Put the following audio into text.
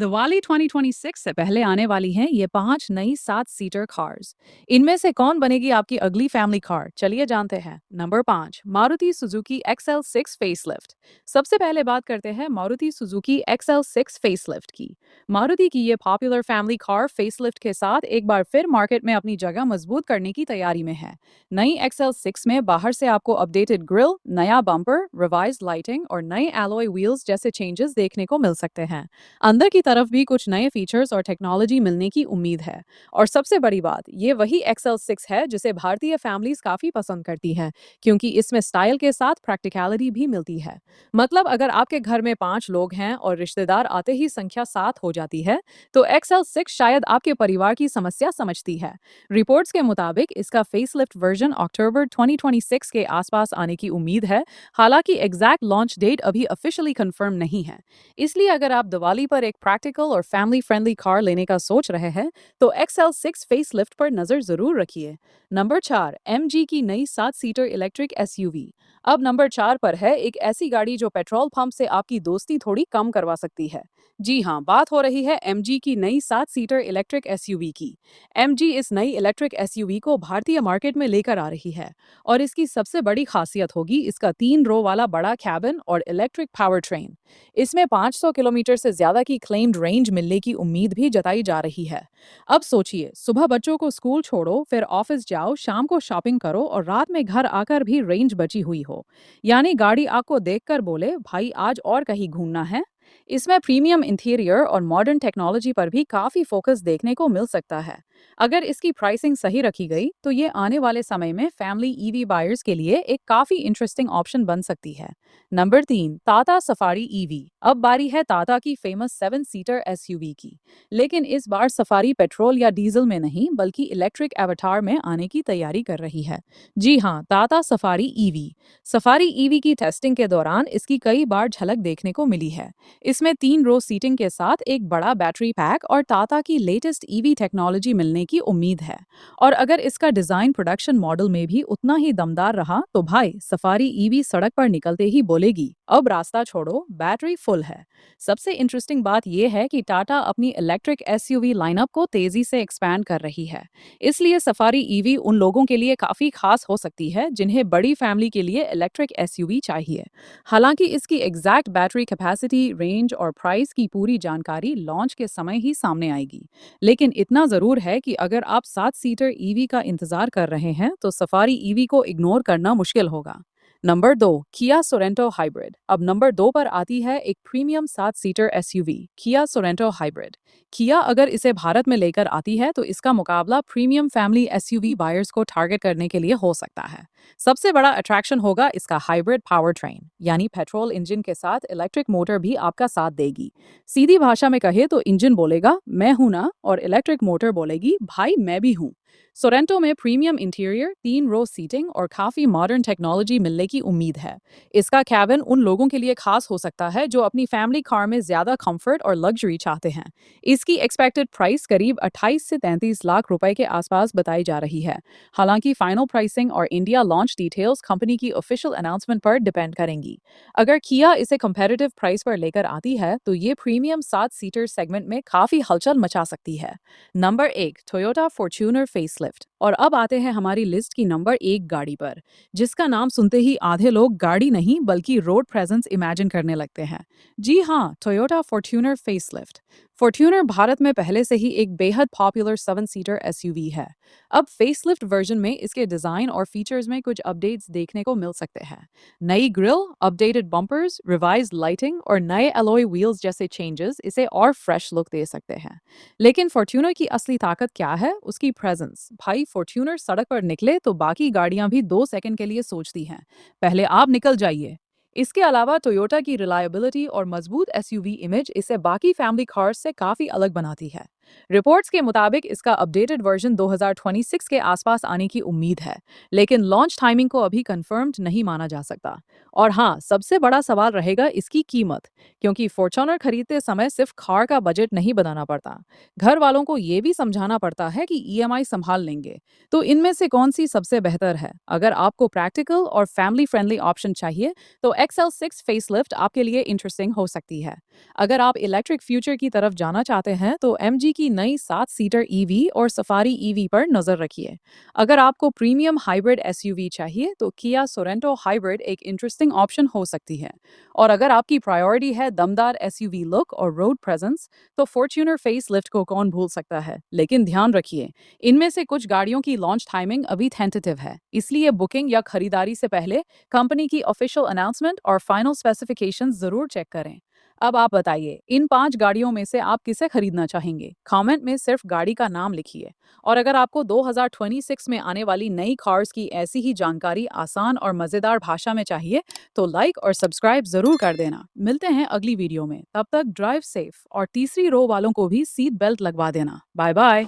दिवाली 2026 से पहले आने वाली हैं ये 5 नई 7 सीटर कार्स। इनमें से कौन बनेगी आपकी अगली फैमिली कार? चलिए जानते हैं। Number 5, Maruti Suzuki XL6 facelift. सबसे पहले बात करते हैं मारुति सुजुकी XL6 फेसलिफ्ट की। मारुति की ये पॉपुलर फैमिली कार फेसलिफ्ट के साथ एक बार फिर मार्केट में अपनी जगह मजबूत करने की तैयारी में है। नई XL6 में बाहर से आपको अपडेटेड ग्रिल, नया बम्पर, रिवाइज लाइटिंग और नए एलॉय व्हील्स जैसे चेंजेस देखने को मिल सकते हैं। अंदर की तरफ भी कुछ नए फीचर्स और टेक्नोलॉजी मिलने की उम्मीद है। और सबसे बड़ी बात, ये वही XL6 है जिसे भारतीय फैमिलीज काफ़ी पसंद करती हैं, क्योंकि इसमें स्टाइल के साथ प्रैक्टिकलिटी भी मिलती है। मतलब अगर आपके घर में 5 लोग हैं और रिश्तेदार आते ही संख्या 7 हो जाती है, तो XL6 शायद आपके परिवार की समस्या समझती है। रिपोर्ट्स के मुताबिक इसका फेसलिफ्ट वर्जन अक्टूबर 2026 के आसपास आने की उम्मीद है। हालांकि एग्जैक्ट लॉन्च डेट अभी ऑफिशियली कंफर्म नहीं है। इसलिए अगर आप दिवाली पर एक प्रैक्टिकल और फैमिली फ्रेंडली कार लेने का सोच रहे हैं, तो XL6 फेसलिफ्ट पर नजर जरूर रखिए। नंबर 4, MG की नई 7 सीटर इलेक्ट्रिक SUV। अब नंबर 4 पर है एक ऐसी गाड़ी जो पेट्रोल पंप से आपकी दोस्ती थोड़ी कम करवा सकती है। जी हाँ, बात हो रही है MG की नई 7 सीटर इलेक्ट्रिक SUV की। MG इस नई इलेक्ट्रिक SUV को भारतीय मार्केट में लेकर आ रही है, और इसकी सबसे बड़ी खासियत होगी इसका 3 रो वाला बड़ा कैबिन और इलेक्ट्रिक पावर ट्रेन। इसमें 500 किलोमीटर से ज्यादा की क्लेम्ड रेंज मिलने की उम्मीद भी जताई जा रही है। अब सोचिए, सुबह बच्चों को स्कूल छोड़ो, फिर ऑफिस जाओ, शाम को शॉपिंग करो और रात में घर आकर भी रेंज बची हुई हो। यानी गाड़ी आपको देखकर बोले, भाई आज और कहीं घूमना है। इसमें प्रीमियम इंटीरियर और मॉडर्न टेक्नोलॉजी पर भी काफी फोकस देखने को मिल सकता है। अगर इसकी प्राइसिंग सही रखी गई तो ये आने वाले समय में फैमिली ईवी बायर्स के लिए एक काफी इंटरेस्टिंग ऑप्शन बन सकती है। Number 3, Tata safari EV. अब बारी है टाटा की फेमस 7 सीटर SUV की। लेकिन इस बार सफारी पेट्रोल या डीजल में नहीं, बल्कि इलेक्ट्रिक एवटार में आने की तैयारी कर रही है। जी हाँ, Tata safari EV. Safari EV की टेस्टिंग के दौरान इसकी कई बार झलक देखने को मिली है। इसमें 3 रो सीटिंग के साथ एक बड़ा बैटरी पैक और टाटा की लेटेस्ट ईवी टेक्नोलॉजी मिलने की उम्मीद है। और अगर इसका डिजाइन प्रोडक्शन मॉडल में भी उतना ही दमदार रहा, तो भाई सफारी ईवी सड़क पर निकलते ही बोलेगी, अब रास्ता छोड़ो, बैटरी फुल है। सबसे इंटरेस्टिंग बात यह है कि टाटा अपनी इलेक्ट्रिक SUV लाइनअप को तेजी से एक्सपैंड कर रही है। इसलिए सफारी ईवी उन लोगों के लिए काफी खास हो सकती है जिन्हें बड़ी फैमिली के लिए इलेक्ट्रिक SUV चाहिए। हालांकि इसकी एग्जैक्ट बैटरी कैपेसिटी, रेंज और प्राइस की पूरी जानकारी लॉन्च के समय ही सामने आएगी। लेकिन इतना जरूर है कि अगर आप 7 सीटर ईवी का इंतजार कर रहे हैं, तो सफारी ईवी को इग्नोर करना मुश्किल होगा। नंबर 2, किया सोरेंटो हाइब्रिड। अब नंबर 2 पर आती है एक प्रीमियम 7 सीटर SUV, किया सोरेंटो हाइब्रिड। किया अगर इसे भारत में लेकर आती है, तो इसका मुकाबला प्रीमियम फैमिली SUV बायर्स को टारगेट करने के लिए हो सकता है। सबसे बड़ा अट्रैक्शन होगा इसका हाइब्रिड पावर ट्रेन, यानी पेट्रोल इंजन के साथ इलेक्ट्रिक मोटर भी आपका साथ देगी। सीधी भाषा में कहे तो इंजन बोलेगा मैं हूं ना, और इलेक्ट्रिक मोटर बोलेगी भाई मैं भी हूं। सोरेंटो में प्रीमियम इंटीरियर, 3 रो सीटिंग और काफी मॉडर्न टेक्नोलॉजी मिलने की उम्मीद है। इसका कैबिन उन लोगों के लिए खास हो सकता है जो अपनी फैमिली कार में ज्यादा कंफर्ट और लग्जरी चाहते हैं। इसकी एक्सपेक्टेड प्राइस करीब 28 से 33 लाख रुपए के आसपास बताई जा रही है। हालांकि फाइनल प्राइसिंग और इंडिया लॉन्च डिटेल्स कंपनी की ऑफिशियल अनाउंसमेंट पर डिपेंड करेंगी। अगर किया इसे कंपैरेटिव प्राइस पर लेकर आती है, तो ये प्रीमियम 7 सीटर सेगमेंट में काफी हलचल मचा सकती है। Number 1, Toyota Fortuner facelift. और अब आते हैं हमारी लिस्ट की नंबर 1 गाड़ी पर, जिसका नाम सुनते ही आधे लोग गाड़ी नहीं बल्कि रोड प्रेजेंस इमेजिन करने लगते हैं। जी हाँ, Toyota Fortuner facelift. Fortuner Bharat में पहले से ही एक बेहद पॉपुलर 7 सीटर SUV है। अब फेसलिफ्ट वर्जन में इसके डिजाइन और फीचर्स में कुछ अपडेट्स देखने को मिल सकते हैं। नई grill, updated bumpers, revise lighting और नए अलॉय व्हील्स जैसे चेंजेस इसे और फ्रेश लुक दे सकते हैं। लेकिन फॉर्च्यूनर की असली ताकत क्या है? उसकी प्रेजेंस। भाई फॉर्च्यूनर सड़क पर निकले तो बाकी गाड़ियां भी 2 सेकंड के लिए सोचती हैं, पहले आप निकल जाइए। इसके अलावा टोयोटा की रिलायबिलिटी और मजबूत SUV इमेज इसे बाकी फैमिली कार्स से काफी अलग बनाती है। रिपोर्ट्स के मुताबिक इसका अपडेटेड वर्जन 2026 के आसपास आने की उम्मीद है, लेकिन लॉन्च टाइमिंग को अभी कंफर्म्ड नहीं माना जा सकता। और हाँ, सबसे बड़ा सवाल रहेगा इसकी कीमत, क्योंकि फॉर्च्यूनर खरीदते समय सिर्फ कार का बजट नहीं बनाना पड़ता, घर वालों को ये भी समझाना पड़ता है कि EMI संभाल लेंगे। तो इनमें से कौन सी सबसे बेहतर है? अगर आपको प्रैक्टिकल और फैमिली फ्रेंडली ऑप्शन चाहिए, तो XL6 फेसलिफ्ट आपके लिए इंटरेस्टिंग हो सकती है। अगर आप इलेक्ट्रिक फ्यूचर की तरफ जाना चाहते हैं तो एमजी की नई 7 सीटर ईवी और सफारी ईवी पर नजर रखिए। अगर आपको प्रीमियम हाइब्रिड एसयूवी चाहिए तो किया सोरेंटो हाइब्रिड एक इंटरेस्टिंग ऑप्शन हो सकती है। और अगर आपकी प्रायोरिटी है दमदार एसयूवी लुक और रोड प्रेजेंस तो फॉर्च्यूनर फेसलिफ्ट को कौन भूल सकता है। लेकिन ध्यान रखिए, इनमें से कुछ गाड़ियों की लॉन्च टाइमिंग अभी टेंटेटिव है, इसलिए बुकिंग या खरीदारी से पहले कंपनी की ऑफिशियल अनाउंसमेंट और फाइनल स्पेसिफिकेशंस जरूर चेक करें। अब आप बताइए, इन 5 गाड़ियों में से आप किसे खरीदना चाहेंगे? कमेंट में सिर्फ गाड़ी का नाम लिखिए। और अगर आपको 2026 में आने वाली नई कार्स की ऐसी ही जानकारी आसान और मज़ेदार भाषा में चाहिए, तो लाइक और सब्सक्राइब ज़रूर कर देना। मिलते हैं अगली वीडियो में, तब तक ड्राइव सेफ और तीसरी रो वालों को भी सीट बेल्ट लगवा देना। Bye bye.